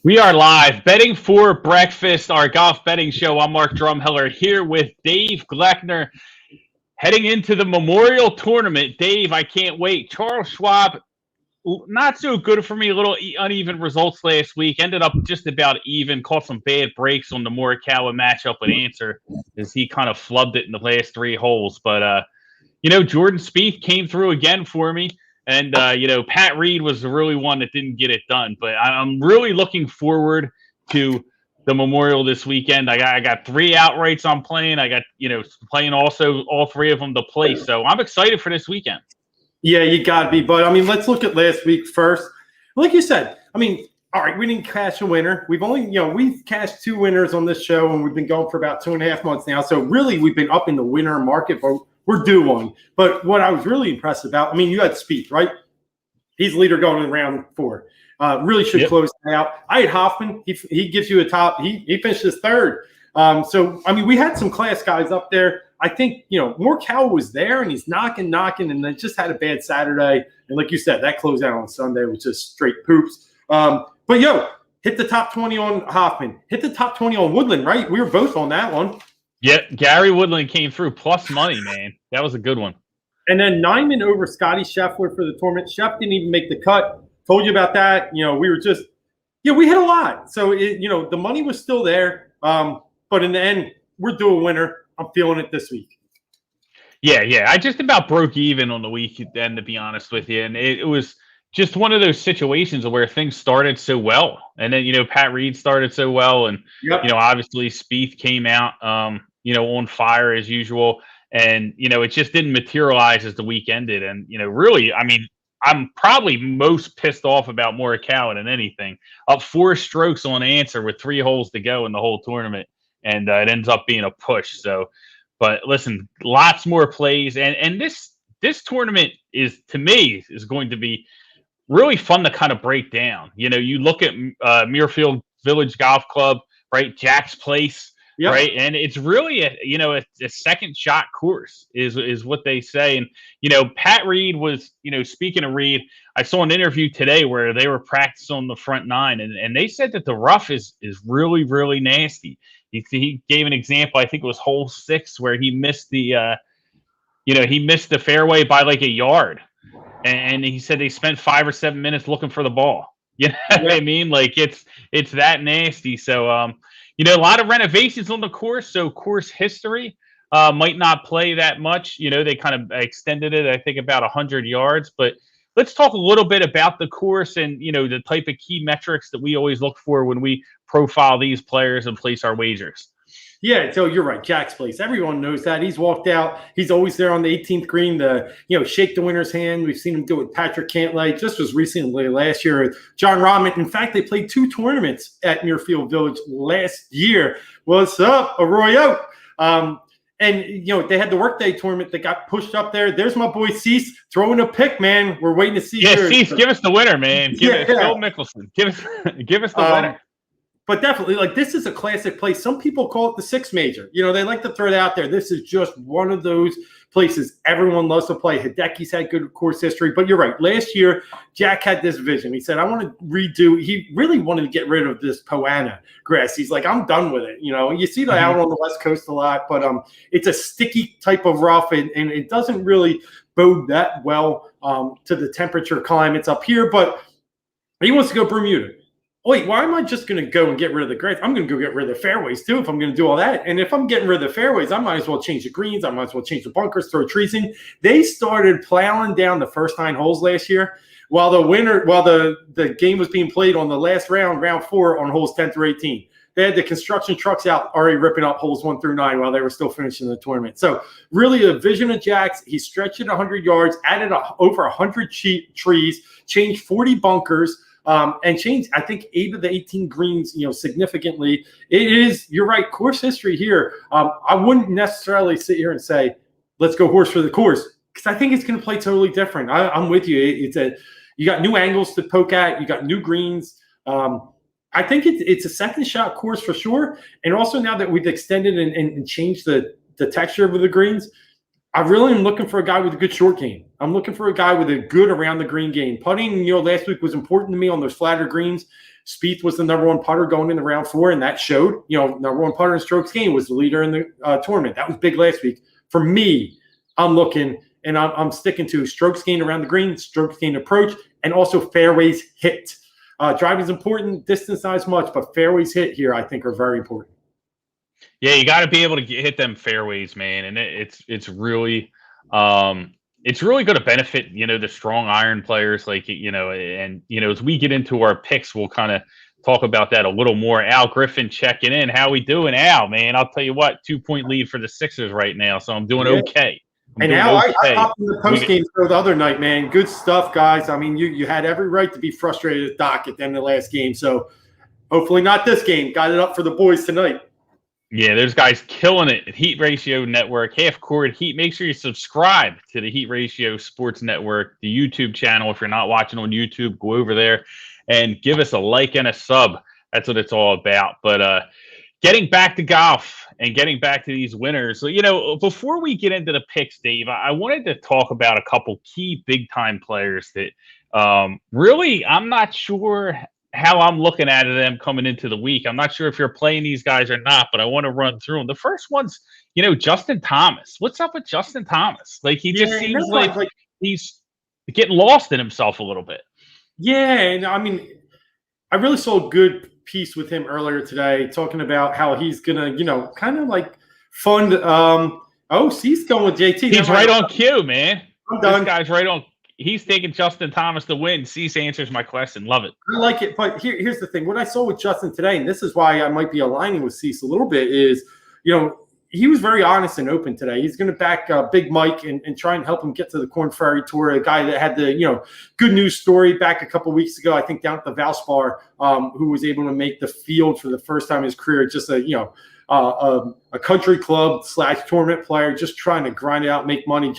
We are live, betting for breakfast, our golf betting show. I'm Mark Drumheller here with Dave Gleckner, heading into the Memorial Tournament. Dave, I can't wait. Charles Schwab, not so good for me. A little uneven results last week. Ended up just about even. Caught some bad breaks on the Morikawa matchup with Answer as he kind of flubbed it in the last three holes. But, Jordan Spieth came through again for me. And, Pat Reed was the really one that didn't get it done. But I'm really looking forward to the Memorial this weekend. I got three outrights I'm playing. I got, playing also all three of them to play. So I'm excited for this weekend. Yeah, you got to be. But, let's look at last week first. Like you said, all right, we didn't cash a winner. We've only, we've cashed two winners on this show, and we've been going for about 2.5 months now. So really, we've been up in the winner market, but we're due one. But what I was really impressed about, you had Spieth, right? He's leader going in round 4. Really should close it out. I had Hoffman. He gives you a top. He finished his third. We had some class guys up there. I think, Morikawa was there, and he's knocking, and then just had a bad Saturday. And like you said, that closed out on Sunday with just straight poops. Hit the top 20 on Hoffman. Hit the top 20 on Woodland, right? We were both on that one. Yep, Gary Woodland came through plus money, man. That was a good one. And then Nyman over Scotty Scheffler for the tournament. Sheff didn't even make the cut. Told you about that. We were just we hit a lot. So, the money was still there. But in the end, we're due a winner. I'm feeling it this week. Yeah. I just about broke even on the weekend, to be honest with you. And it was just one of those situations where things started so well. And then, Pat Reed started so well. And, obviously Spieth came out, on fire as usual. And, it just didn't materialize as the week ended. And, really, I'm probably most pissed off about Morikawa than anything. Up 4 strokes on Answer with 3 holes to go in the whole tournament. And it ends up being a push. So, but listen, lots more plays. And this tournament is going to be really fun to kind of break down. You look at Muirfield Village Golf Club, right? Jack's Place, right? And it's really a second shot course is what they say. And Pat Reed was, speaking of Reed, I saw an interview today where they were practicing on the front 9, and they said that the rough is really, really nasty. He gave an example. I think it was hole 6 where he missed the fairway by like a yard. And he said they spent 5 or 7 minutes looking for the ball. You know what I mean? Like it's that nasty. So, a lot of renovations on the course. So course history might not play that much. They kind of extended it, I think, about 100 yards. But let's talk a little bit about the course and, the type of key metrics that we always look for when we profile these players and place our wagers. Yeah, so you're right. Jack's Place. Everyone knows that. He's walked out. He's always there on the 18th green to, shake the winner's hand. We've seen him do it with Patrick Cantlay. Just was recently last year with John Rahman. In fact, they played 2 tournaments at Muirfield Village last year. What's up, Arroyo? And, they had the workday tournament that got pushed up there. There's my boy Cease throwing a pick, man. We're waiting to see. Yeah, Cease, give us the winner, man. Give it Phil Mickelson. Give us the winner. But definitely, this is a classic place. Some people call it the 6 major. They like to throw it out there. This is just one of those places everyone loves to play. Hideki's had good course history. But you're right. Last year, Jack had this vision. He said, I want to redo. He really wanted to get rid of this Poana grass. He's like, I'm done with it. You see that out on the West Coast a lot. But it's a sticky type of rough, and it doesn't really bode that well to the temperature climates up here. But he wants to go Bermuda. Wait, why am I just going to go and get rid of the greens? I'm going to go get rid of the fairways too if I'm going to do all that. And if I'm getting rid of the fairways, I might as well change the greens. I might as well change the bunkers, throw trees in. They started plowing down the first 9 holes last year while the game was being played on the last round 4 on holes 10 through 18. They had the construction trucks out already ripping up holes 1 through 9 while they were still finishing the tournament. So really a vision of Jack's. He stretched it 100 yards, added over 100 trees, changed 40 bunkers, and changed, I think, 8 of the 18 greens, significantly. It is, you're right, course history here. I wouldn't necessarily sit here and say, let's go horse for the course, because I think it's going to play totally different. I'm with you. You got new angles to poke at. You got new greens. I think it's a second shot course for sure. And also now that we've extended and changed the texture of the greens, I really am looking for a guy with a good short game. I'm looking for a guy with a good around the green game. Putting, last week was important to me on those flatter greens. Spieth was the number one putter going into round 4, and that showed. Number one putter in strokes gained, was the leader in the tournament. That was big last week. For me, I'm looking, and I'm sticking to strokes gained around the green, strokes gained approach, and also fairways hit. Driving is important, distance not as much, but fairways hit here I think are very important. Yeah, you got to be able to hit them fairways, man, and it's really going to benefit the strong iron players, like and as we get into our picks, we'll kind of talk about that a little more. Al Griffin checking in. How we doing, Al? Man, I'll tell you what, 2-point lead for the Sixers right now, so I'm doing okay. And now I popped in the post-game show the other night, man. Good stuff, guys. I mean, you had every right to be frustrated at Doc at the end of the last game. So hopefully not this game. Got it up for the boys tonight. Yeah, there's guys killing it at Heat Ratio Network, Half Court Heat. Make sure you subscribe to the Heat Ratio Sports Network, the YouTube channel. If you're not watching on YouTube, go over there and give us a like and a sub. That's what it's all about. But getting back to golf and getting back to these winners. So, before we get into the picks, Dave, I wanted to talk about a couple key big-time players that really I'm not sure how I'm looking at them coming into the week. I'm not sure if you're playing these guys or not, but I want to run through them. The first one's, Justin Thomas. What's up with Justin Thomas? Like, he just seems like he's getting lost in himself a little bit. Yeah, and I mean, I really saw a good piece with him earlier today talking about how he's gonna, kind of like fund. He's going with JT. He's right on cue, man. I'm done. This guy's right on. He's taking Justin Thomas to win. Cease answers my question. Love it. I like it. But here's the thing. What I saw with Justin today, and this is why I might be aligning with Cease a little bit, is, he was very honest and open today. He's going to back Big Mike and try and help him get to the Korn Ferry Tour, a guy that had the, good news story back a couple weeks ago, I think down at the Valspar, who was able to make the field for the first time in his career, just a country club / tournament player, just trying to grind it out, make money.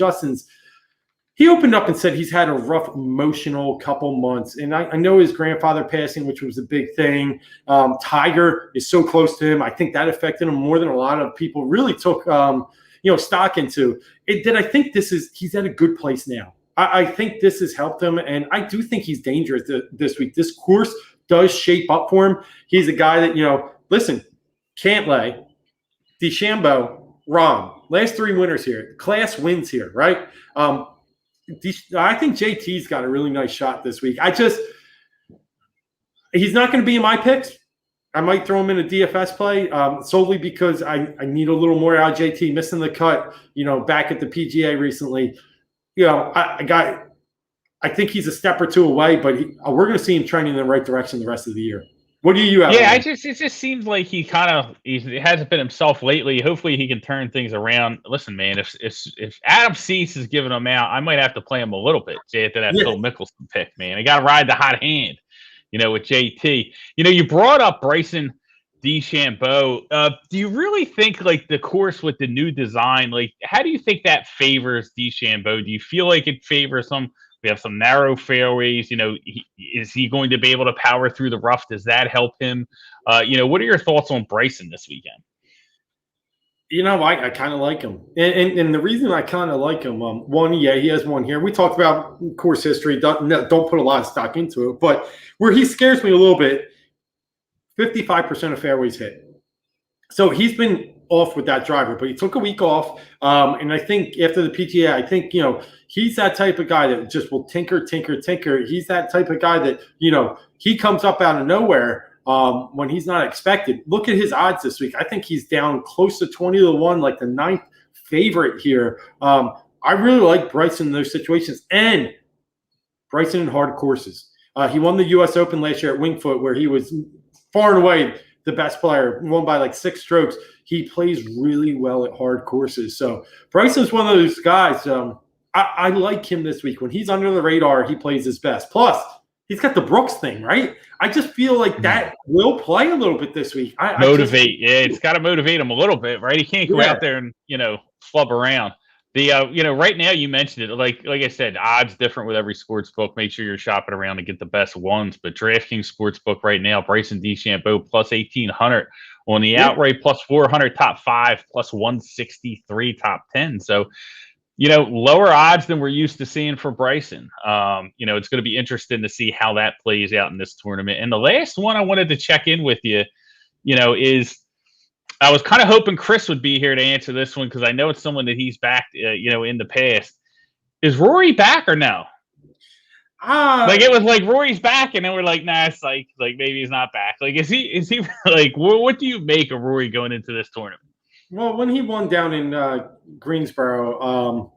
He opened up and said he's had a rough emotional couple months. And I know his grandfather passing, which was a big thing. Tiger is so close to him. I think that affected him more than a lot of people really took stock into. I think he's at a good place now. I think this has helped him. And I do think he's dangerous this week. This course does shape up for him. He's a guy that, listen, Cantlay, DeChambeau, Rahm, last 3 winners here. Class wins here, right? I think JT's got a really nice shot this week. He's not going to be in my picks. I might throw him in a DFS play solely because I need a little more out of JT, missing the cut, back at the PGA recently. I think he's a step or two away, but we're going to see him trending in the right direction the rest of the year. What do you have? Yeah, it just seems like he hasn't been himself lately. Hopefully he can turn things around. Listen, man, if Adam Cease is giving him out, I might have to play him a little bit after that Phil Mickelson pick, man. I got to ride the hot hand, with JT. You brought up Bryson DeChambeau. Do you really think like the course with the new design, like how do you think that favors DeChambeau? Do you feel like it favors him? We have some narrow fairways. Is he going to be able to power through the rough? Does that help him? What are your thoughts on Bryson this weekend? I kind of like him. And the reason I kind of like him, he has one here. We talked about course history. Don't put a lot of stock into it. But where he scares me a little bit, 55% of fairways hit. So he's been off with that driver, but he took a week off. And I think after the PGA, I think, he's that type of guy that just will tinker. He's that type of guy that, he comes up out of nowhere when he's not expected. Look at his odds this week. I think he's down close to 20-1, like the 9th favorite here. I really like Bryson in those situations, and Bryson in hard courses. He won the U.S. Open last year at Winged Foot, where he was far and away the best player, won by like 6 strokes. He plays really well at hard courses. So Bryson's one of those guys. I like him this week. When he's under the radar, he plays his best. Plus, he's got the Brooks thing, right? I just feel like that will play a little bit this week. It's got to motivate him a little bit, right? He can't go out there and, flub around. Right now you mentioned it, like I said, odds different with every sports book. Make sure you're shopping around to get the best ones. But DraftKings Sportsbook right now, Bryson DeChambeau plus 1,800 on the outright, plus 400 top 5, plus 163 top 10. So, lower odds than we're used to seeing for Bryson. It's going to be interesting to see how that plays out in this tournament. And the last one I wanted to check in with you, is I was kind of hoping Chris would be here to answer this one because I know it's someone that he's backed, in the past. Is Rory back or no? It was like Rory's back, and then we're like, nah, it's like maybe he's not back. Like, is he like, what do you make of Rory going into this tournament? Well, when he won down in Greensboro,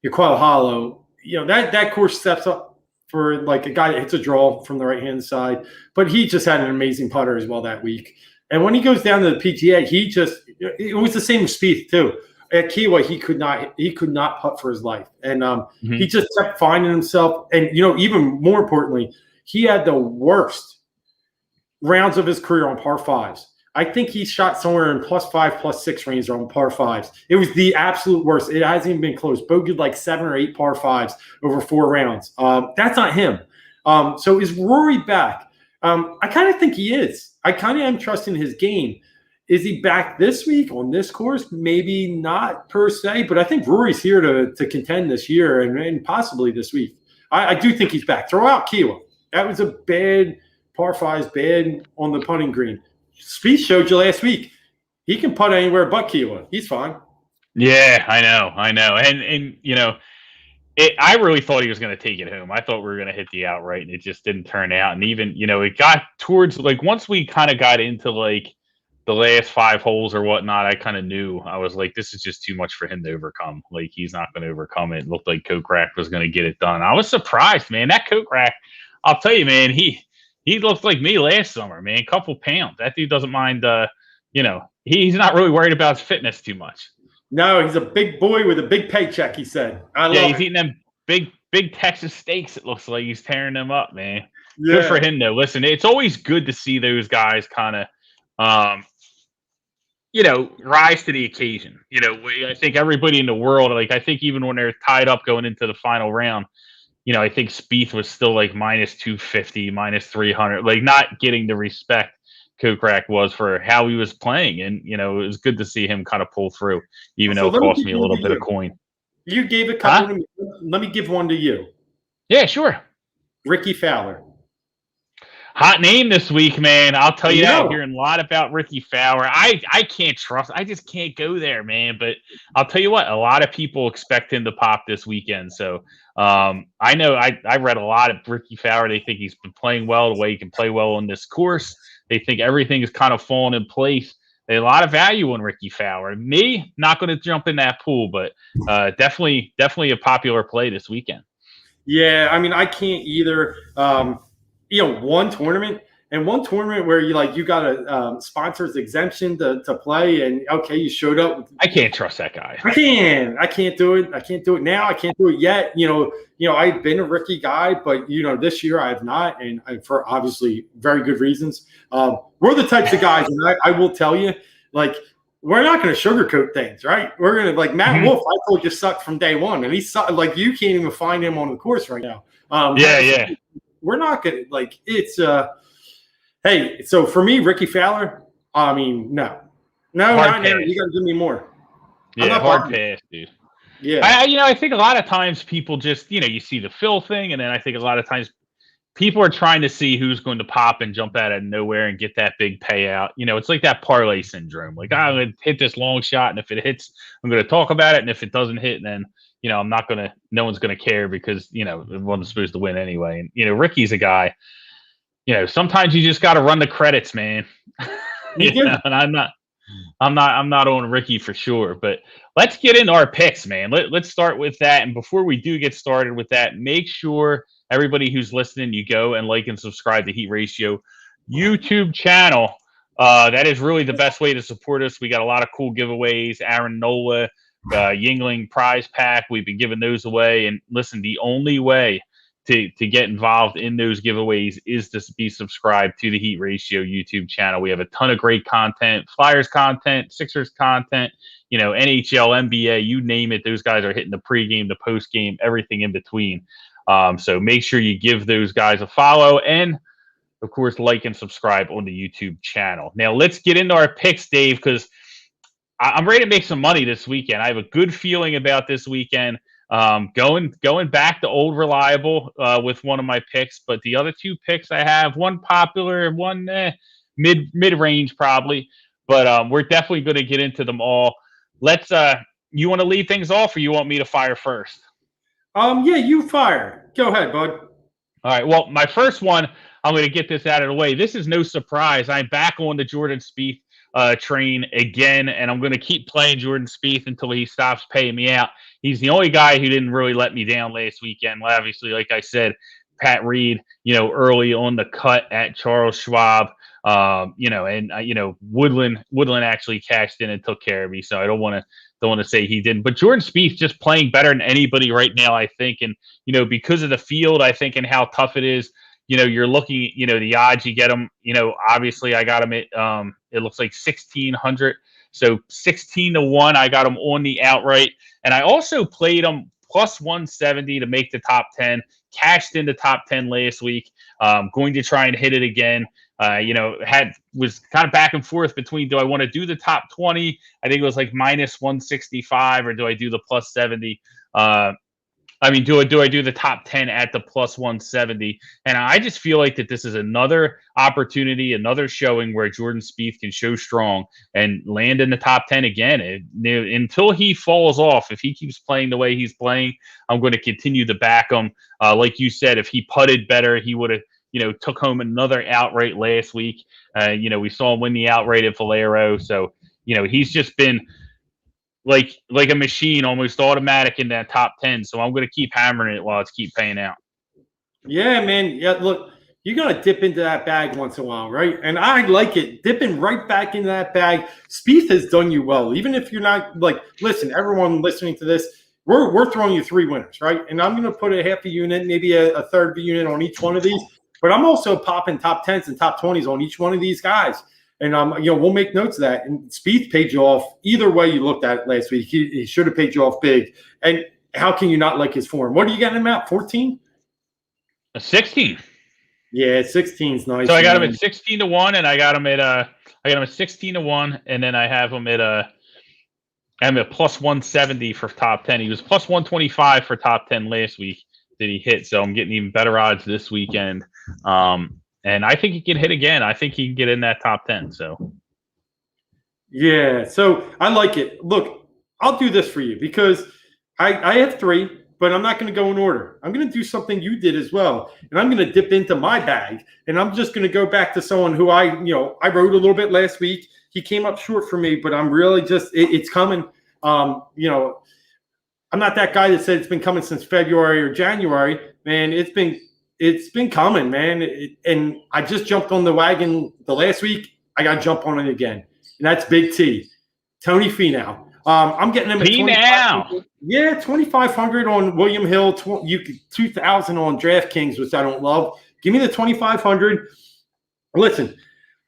Quail Hollow, that course steps up for like a guy that hits a draw from the right hand side, but he just had an amazing putter as well that week. And when he goes down to the PGA, it was the same with Spieth too. At Kiawah, he could not putt for his life, and he just kept finding himself. And even more importantly, he had the worst rounds of his career on par fives. I think he shot somewhere in +5, +6 range on par fives. It was the absolute worst. It hasn't even been close. Bogeyed like 7 or 8 par fives over 4 rounds. That's not him. So is Rory back? I kind of think he is. I kind of am trusting his game. Is he back this week on this course? Maybe not per se, but I think Rory's here to contend this year and possibly this week. I do think he's back. Throw out Kiawah. That was a bad par fives, bad on the putting green. Spieth showed you last week. He can putt anywhere but Kiawah. He's fine. Yeah, I know. And I really thought he was going to take it home. I thought we were going to hit the outright, and it just didn't turn out. And even, it got towards, like, once we kind of got into, like, the last 5 holes or whatnot, I kind of knew. I was like, this is just too much for him to overcome. Like, he's not going to overcome it. It looked like Kokrak was going to get it done. I was surprised, man. That Kokrak, I'll tell you, man, he looked like me last summer, man. Couple pounds. That dude doesn't mind, he's not really worried about his fitness too much. No, he's a big boy with a big paycheck, he said. He's eating them big Texas steaks. It looks like he's tearing them up, man. Yeah. Good for him, though. Listen, it's always good to see those guys kind of, rise to the occasion. I think everybody in the world, like, I think even when they're tied up going into the final round, I think Spieth was still like -250, -300, like not getting the respect Kokrak was for how he was playing. And, it was good to see him kind of pull through, even though it cost me a little bit of coin. You gave a couple to me. Let me give one to you. Yeah, sure. Ricky Fowler. Hot name this week, man. I'll tell you that. I'm hearing a lot about Ricky Fowler. I can't trust. I just can't go there, man. But I'll tell you what, a lot of people expect him to pop this weekend. So I know I read a lot of Ricky Fowler. They think he's been playing well, the way he can play well on this course. They think everything is kind of falling in place. There's a lot of value on Ricky Fowler. Me, not going to jump in that pool, but definitely a popular play this weekend. Yeah, I mean, I can't either. One tournament where you got a sponsor's exemption to play, and okay, you showed up. I can't trust that guy. I can't do it. I can't do it now. I can't do it yet. I've been a Ricky guy, but this year I have not, and for obviously very good reasons. We're the types of guys, and I will tell you, like, we're not going to sugarcoat things, right? We're going to, like, Matt Wolff, I told you, sucked from day one, and he sucked. Like, you can't even find him on the course right now. Yeah. We're not going to, like, it's hey, so for me, Ricky Fowler, I mean, no, not now. You got to give me more. Yeah, hard pass, dude. Yeah. I think a lot of times people just, you see the Phil thing, and then I think a lot of times people are trying to see who's going to pop and jump out of nowhere and get that big payout. It's like that parlay syndrome. Like, I'm going to hit this long shot, and if it hits, I'm going to talk about it, and if it doesn't hit, then I'm not going to, no one's going to care because, everyone's supposed to win anyway. And, Ricky's a guy, sometimes you just got to run the credits, man. And I'm not on Ricky for sure, but let's get into our picks, man. Let's start with that. And before we do get started with that, make sure everybody who's listening, you go and like and subscribe to Heat Ratio YouTube channel. That is really the best way to support us. We got a lot of cool giveaways. Aaron Nola, Yingling prize pack. We've been giving those away. And listen, the only way to get involved in those giveaways is to be subscribed to the Heat Ratio YouTube channel. We have a ton of great content, Flyers content, Sixers content, NHL, NBA, you name it. Those guys are hitting the pregame, the postgame, everything in between. So make sure you give those guys a follow and, of course, like and subscribe on the YouTube channel. Now, let's get into our picks, Dave, because I'm ready to make some money this weekend. I have a good feeling about this weekend. Going back to old reliable with one of my picks, but the other two picks I have, one popular and one mid range probably. But we're definitely going to get into them all. Let's. You want to lead things off, or you want me to fire first? Yeah, you fire. Go ahead, bud. All right. Well, my first one, I'm going to get this out of the way. This is no surprise. I'm back on the Jordan Spieth train again, and I'm going to keep playing Jordan Spieth until he stops paying me out. He's the only guy who didn't really let me down last weekend. Well, obviously, like I said, Pat Reed, early on the cut at Charles Schwab, Woodland actually cashed in and took care of me. So I don't want to say he didn't, but Jordan Spieth just playing better than anybody right now, I think, and because of the field, I think, and how tough it is. You're looking, the odds you get them, obviously I got him at, it looks like 1,600. So 16-1, I got him on the outright. And I also played him plus 170 to make the top 10, cashed in the top 10 last week. Going to try and hit it again. Was kind of back and forth between, do I want to do the top 20? I think it was like minus 165, or do I do the plus 70? Do I do the top 10 at the plus 170? And I just feel like that this is another opportunity, another showing where Jordan Spieth can show strong and land in the top 10 again. Until he falls off, if he keeps playing the way he's playing, I'm going to continue to back him. Like you said, if he putted better, he would have, took home another outright last week. We saw him win the outright at Valero. So, he's just been like a machine, almost automatic in that top 10. So I'm going to keep hammering it while it's keep paying out. Yeah, man. Yeah, look, you got to dip into that bag once in a while, right? And I like it. Dipping right back into that bag. Spieth has done you well. Even if you're not, listen, everyone listening to this, we're throwing you 3 winners, right? And I'm going to put a half a unit, maybe a third of a unit on each one of these. But I'm also popping top 10s and top 20s on each one of these guys. And, we'll make notes of that. And Spieth paid you off either way you looked at it last week. He should have paid you off big. And how can you not like his form? What are you getting him at, 14? 16. Yeah, 16 is nice. So I got him at 16-1, and I got him at 16-1, and then I have him at I'm at plus 170 for top 10. He was plus 125 for top 10 last week that he hit. So I'm getting even better odds this weekend. And I think he can hit again. I think he can get in that top 10. So, yeah. So I like it. Look, I'll do this for you because I have 3, but I'm not going to go in order. I'm going to do something you did as well. And I'm going to dip into my bag. And I'm just going to go back to someone who I rode a little bit last week. He came up short for me, but I'm really it's coming. I'm not that guy that said it's been coming since February or January. Man, it's been coming, man. And I just jumped on the wagon the last week. I got to jump on it again. And that's Big T, Tony Finau. I'm getting him at Finau. Yeah, 2,500 on William Hill, 2,000 on DraftKings, which I don't love. Give me the 2,500. Listen,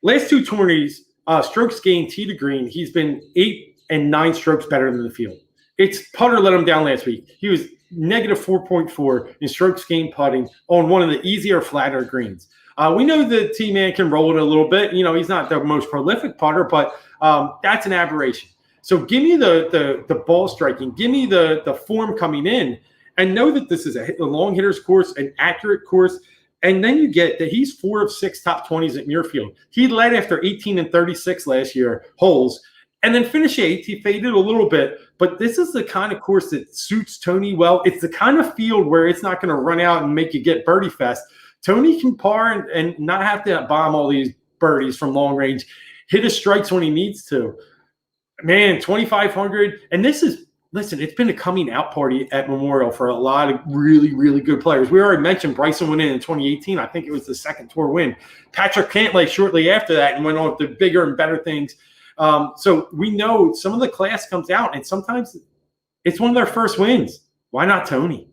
last 2 tourneys, strokes gained tee to green, he's been 8 and 9 strokes better than the field. It's putter let him down last week. He was negative 4.4 in strokes gained putting on one of the easier, flatter greens. We know the T-Man can roll it a little bit. He's not the most prolific putter, but that's an aberration. So give me the ball striking. Give me the form coming in, and know that this is a long hitter's course, an accurate course. And then you get that he's 4 of 6 top 20s at Muirfield. He led after 18 and 36 last year holes, and then finished 8th. He faded a little bit, but this is the kind of course that suits Tony well. It's the kind of field where it's not going to run out and make you get birdie fest. Tony can par and not have to bomb all these birdies from long range, hit his strikes when he needs to. Man, 2,500. And listen, it's been a coming out party at Memorial for a lot of really, really good players. We already mentioned Bryson went in 2018. I think it was the second tour win. Patrick Cantlay shortly after that and went on to bigger and better things. So we know some of the class comes out, and sometimes it's one of their first wins. Why not Tony?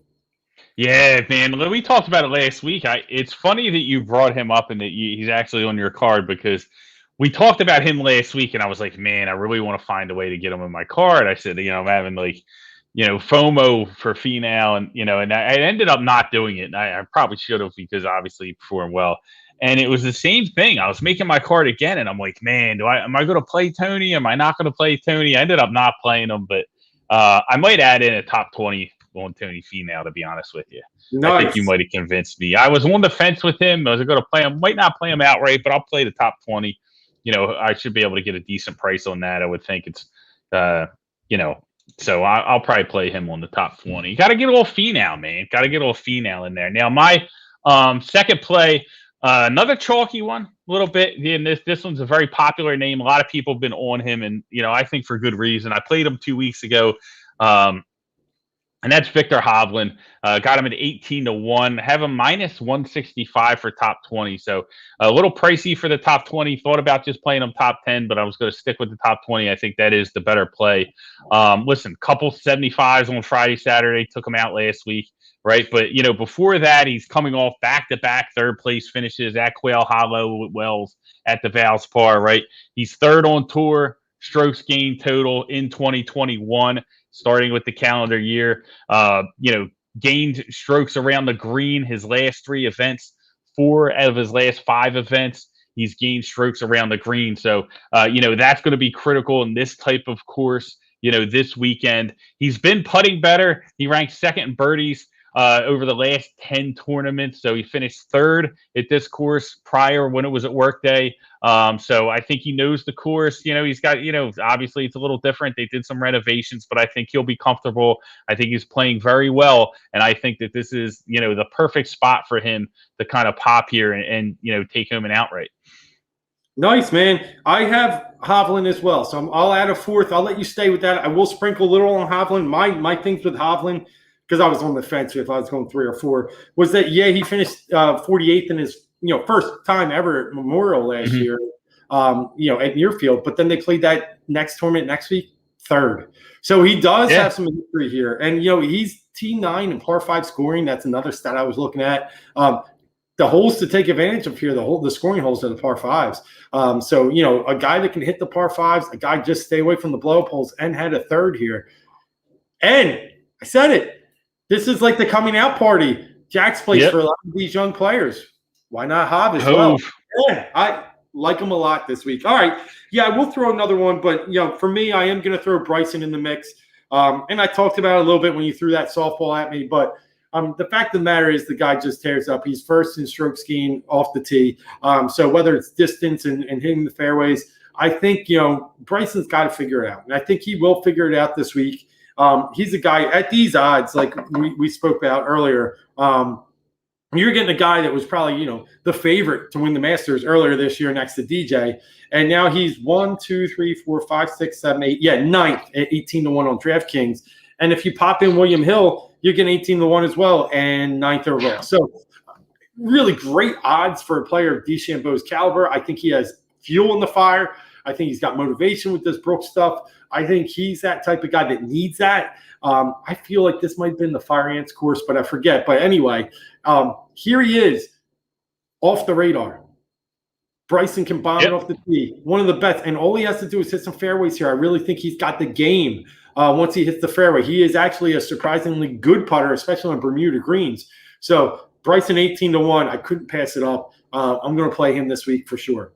Yeah, man. We talked about it last week. It's funny that you brought him up and that he's actually on your card, because we talked about him last week, and I was like, man, I really want to find a way to get him in my card. I said, I'm having FOMO for Finau, and I ended up not doing it. And I probably should have, because obviously he performed well. And it was the same thing. I was making my card again, and I'm like, man, am I going to play Tony? Am I not going to play Tony? I ended up not playing him, but I might add in a top 20 on Tony Finau, to be honest with you. Nice. I think you might have convinced me. I was on the fence with him. I was going to play him. Might not play him outright, but I'll play the top 20. I should be able to get a decent price on that. I would think it's, so I'll probably play him on the top 20. You got to get a little Finau, man. Got to get a little Finau in there. Now, my second play, another chalky one, a little bit. And this one's a very popular name. A lot of people have been on him, and I think for good reason. I played him 2 weeks ago, and that's Victor Hovland. Got him at 18-1. Have him minus 165 for top 20. So a little pricey for the top 20. Thought about just playing him top 10, but I was going to stick with the top 20. I think that is the better play. Listen, couple 75s on Friday, Saturday. Took him out last week. Right. But, before that, he's coming off back-to-back third place finishes at Quail Hollow Wells at the Valspar. Right. He's third on tour, strokes gained total in 2021, starting with the calendar year. Gained strokes around the green his last 3 events. 4 out of his last 5 events, he's gained strokes around the green. So, that's going to be critical in this type of course, this weekend. He's been putting better. He ranked second in birdies over the last 10 tournaments. So he finished third at this course prior when it was at Workday. So I think he knows the course. He's got, obviously it's a little different. They did some renovations, but I think he'll be comfortable. I think he's playing very well. And I think that this is, the perfect spot for him to kind of pop here and take home an outright. Nice, man. I have Hovland as well. So I'll add a fourth. I'll let you stay with that. I will sprinkle a little on Hovland. My things with Hovland, because I was on the fence if I was going 3 or 4, was that, he finished 48th in his, first time ever at Memorial last year, at Muirfield. But then they played that next tournament next week, third. So he does have some history here. And, he's T9 and par 5 scoring. That's another stat I was looking at. The holes to take advantage of here, the scoring holes are the par 5s. So, a guy that can hit the par 5s, a guy just stay away from the blow-up holes, and had a third here. And I said it. This is like the coming out party. Jack's place for a lot of these young players. Why not Hov as well? Yeah, I like him a lot this week. All right. Yeah, I will throw another one, but, for me, I am going to throw Bryson in the mix. And I talked about it a little bit when you threw that softball at me, but the fact of the matter is the guy just tears up. He's first in stroke skiing off the tee. So whether it's distance and hitting the fairways, I think, Bryson's got to figure it out. And I think he will figure it out this week. He's a guy at these odds, like we spoke about earlier. You're getting a guy that was probably, the favorite to win the Masters earlier this year next to DJ. And now he's 1, 2, 3, 4, 5, 6, 7, 8. Yeah, 9th at 18-1 on DraftKings. And if you pop in William Hill, you're getting 18-1 as well and 9th overall. So really great odds for a player of DeChambeau's caliber. I think he has fuel in the fire. I think he's got motivation with this Brooks stuff. I think he's that type of guy that needs that. I feel like this might have been the Fire Ants course, but I forget. But anyway, here he is off the radar. Bryson can bomb it off the tee. One of the best. And all he has to do is hit some fairways here. I really think he's got the game once he hits the fairway. He is actually a surprisingly good putter, especially on Bermuda greens. So Bryson 18-1. I couldn't pass it up. I'm going to play him this week for sure.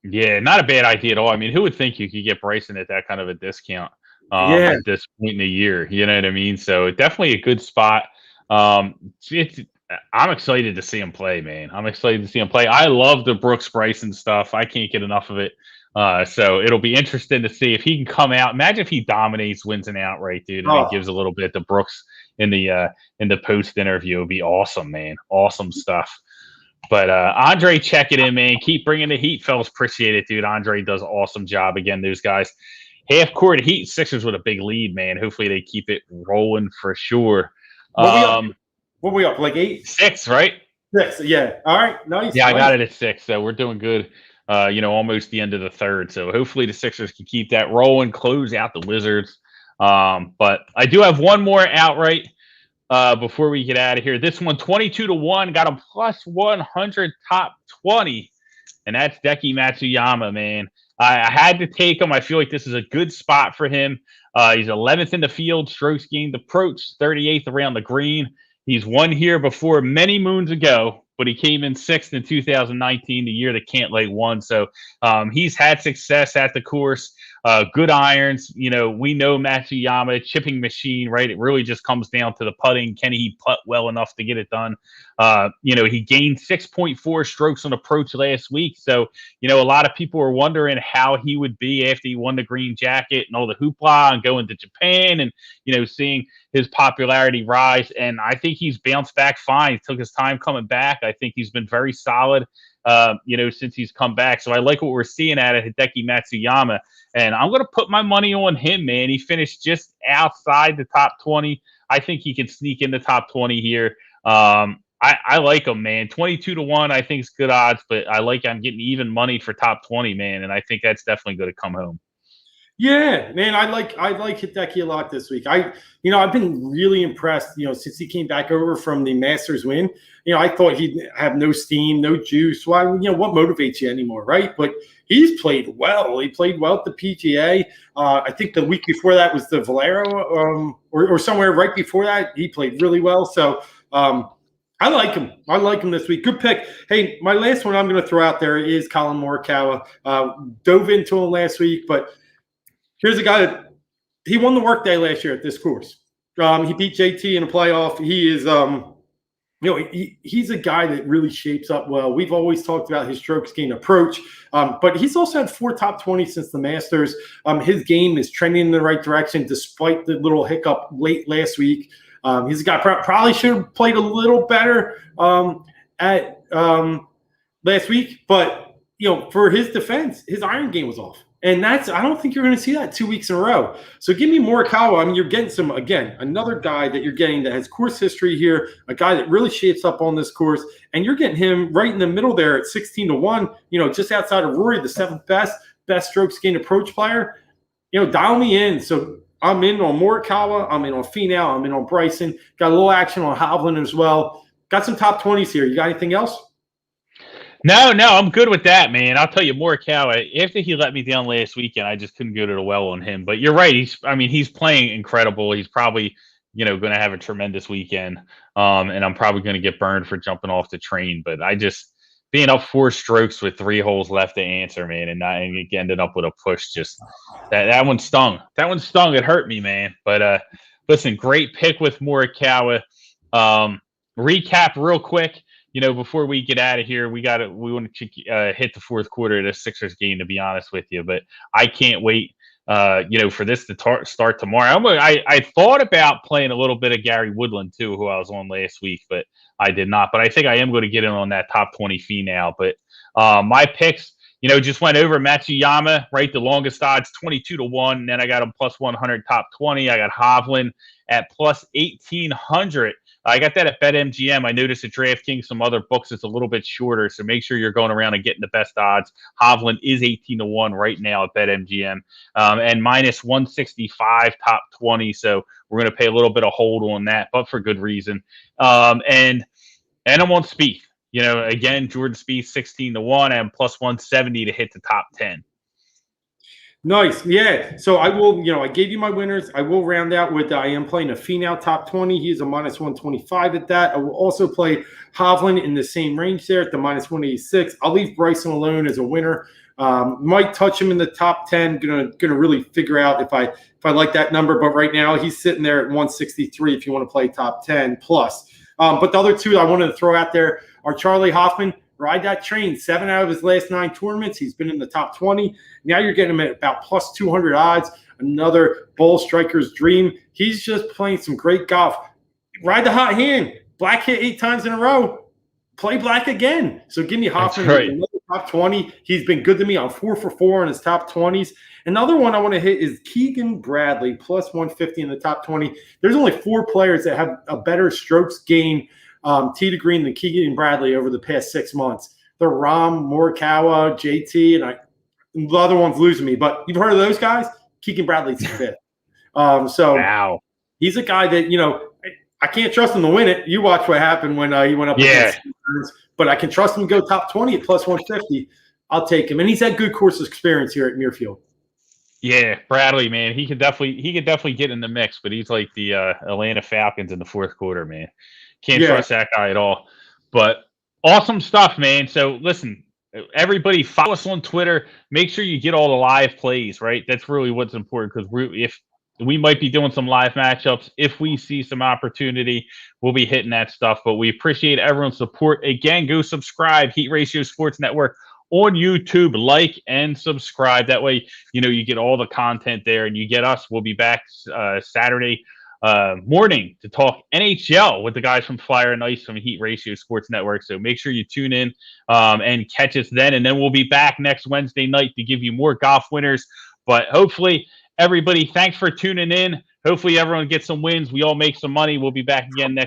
Yeah, not a bad idea at all. I mean, who would think you could get Bryson at that kind of a discount at this point in the year? You know what I mean? So definitely a good spot. I'm excited to see him play, man. I'm excited to see him play. I love the Brooks Bryson stuff. I can't get enough of it. So it'll be interesting to see if he can come out. Imagine if he dominates, wins an outright, dude, and he gives a little bit to Brooks in the post interview. It'd be awesome, man. Awesome stuff. But Andre, check it in, man. Keep bringing the heat, fellas. Appreciate it, dude. Andre does an awesome job. Again, those guys. Half court heat, Sixers with a big lead, man. Hopefully they keep it rolling for sure. What we up? Like 8? 6, right? 6, yeah. All right, nice. Yeah, I got it at 6, so we're doing good. Almost the end of the third. So hopefully the Sixers can keep that rolling, close out the Wizards. But I do have one more outright. Before we get out of here, this one 22-1 got him plus 100 top 20, and that's Deki Matsuyama, man. I had to take him. I feel like this is a good spot for him. He's 11th in the field, strokes gained approach, 38th around the green. He's won here before many moons ago, but he came in 6th in 2019, the year that Cantlay won. So he's had success at the course. Good irons. You know, we know Matsuyama, chipping machine, right? It really just comes down to the putting. Can he putt well enough to get it done? You know, he gained 6.4 strokes on approach last week. So, you know, a lot of people were wondering how he would be after he won the green jacket and all the hoopla and going to Japan and, you know, seeing his popularity rise. And I think he's bounced back fine. He took his time coming back. I think he's been very solid, you know, since he's come back. So I like what we're seeing out of Hideki Matsuyama. And I'm going to put my money on him, man. He finished just outside the top 20. I think he can sneak in the top 20 here. I like him, man. 22-1, I think is good odds, but I like I'm getting even money for top 20, man. And I think that's definitely going to come home. Yeah, man, I like Hideki a lot this week. I've been really impressed, you know, since he came back over from the Masters win. You know, I thought he'd have no steam, no juice. Why, you know, what motivates you anymore, right? But he's played well. He played well at the PGA. I think the week before that was the Valero, or somewhere right before that, he played really well. So I like him. I like him this week. Good pick. Hey, my last one I'm going to throw out there is Colin Morikawa. Dove into him last week, but here's a guy that he won the workday last year at this course. He beat JT in a playoff. He is, you know, he's a guy that really shapes up well. We've always talked about his strokes gain approach, but he's also had 4 top 20 since the Masters. His game is trending in the right direction despite the little hiccup late last week. He's a guy probably should have played a little better at last week, but you know, for his defense, his iron game was off. And I don't think you're going to see that 2 weeks in a row. So give me Morikawa. I mean, you're getting another guy that you're getting that has course history here, a guy that really shapes up on this course. And you're getting him right in the middle there at 16-1, you know, just outside of Rory, the 7th best strokes gained approach player. You know, dial me in. So I'm in on Morikawa. I'm in on Finau. I'm in on Bryson. Got a little action on Hovland as well. Got some top 20s here. You got anything else? No, I'm good with that, man. I'll tell you, Morikawa, after he let me down last weekend, I just couldn't go to the well on him. But you're right. He's playing incredible. He's probably, you know, going to have a tremendous weekend. And I'm probably going to get burned for jumping off the train. But being up 4 strokes with 3 holes left to answer, man, and ended up with a push. Just that one stung. That one stung. It hurt me, man. But listen, great pick with Morikawa. Recap real quick. You know, before we get out of here, we want to hit the 4th quarter of the Sixers game, to be honest with you. But I can't wait, you know, for this to start tomorrow. I thought about playing a little bit of Gary Woodland, too, who I was on last week, but I did not. But I think I am going to get in on that top 20 fee now. But my picks, you know, just went over Matsuyama, right? The longest odds, 22-1. And then I got him plus 100 top 20. I got Hovland at plus 1,800. I got that at BetMGM. I noticed at DraftKings, some other books, it's a little bit shorter, so make sure you're going around and getting the best odds. Hovland is 18-1 right now at BetMGM, and minus 165 top 20. So we're going to pay a little bit of hold on that, but for good reason. And I'm on Spieth. You know, again, Jordan Spieth 16-1 and plus 170 to hit the top 10. Nice. Yeah. So I will, you know, I gave you my winners. I will round out with, I am playing a Finau top 20. He is a minus 125 at that. I will also play Hovland in the same range there at the minus 186. I'll leave Bryson alone as a winner. Might touch him in the top 10. Gonna really figure out if I like that number. But right now he's sitting there at 163 if you want to play top 10 plus. But the other two I wanted to throw out there are Charlie Hoffman. Ride that train. 7 out of his last 9 tournaments, he's been in the top 20. Now you're getting him at about plus 200 odds. Another ball striker's dream. He's just playing some great golf. Ride the hot hand. Black hit 8 times in a row. Play black again. So give me Hoffman in the top 20. He's been good to me on 4 for 4 in his top 20s. Another one I want to hit is Keegan Bradley, plus 150 in the top 20. There's only 4 players that have a better strokes gain tee to green than Keegan Bradley over the past 6 months. They're Rahm, Morikawa, JT, and the other one's losing me. But you've heard of those guys? Keegan Bradley's 5th. So wow. He's a guy that, you know, I can't trust him to win it. You watch what happened when he went up against Stearns, but I can trust him to go top 20 at plus 150. I'll take him. And he's had good course experience here at Muirfield. Yeah, Bradley, man, he could definitely get in the mix, but he's like the Atlanta Falcons in the 4th quarter, man. Can't trust that guy at all. But Awesome stuff, man. So listen, everybody follow us on Twitter. Make sure you get all the live plays, right? That's really what's important because if we might be doing some live matchups. If we see some opportunity, we'll be hitting that stuff. But we appreciate everyone's support. Again, go subscribe, Heat Ratio Sports Network on YouTube. Like and subscribe. That way, you get all the content there and you get us. We'll be back Saturday morning to talk NHL with the guys from Fire and Ice from Heat Ratio Sports Network. So make sure you tune in and catch us then. And then we'll be back next Wednesday night to give you more golf winners. But hopefully, everybody, thanks for tuning in. Hopefully, everyone gets some wins. We all make some money. We'll be back again next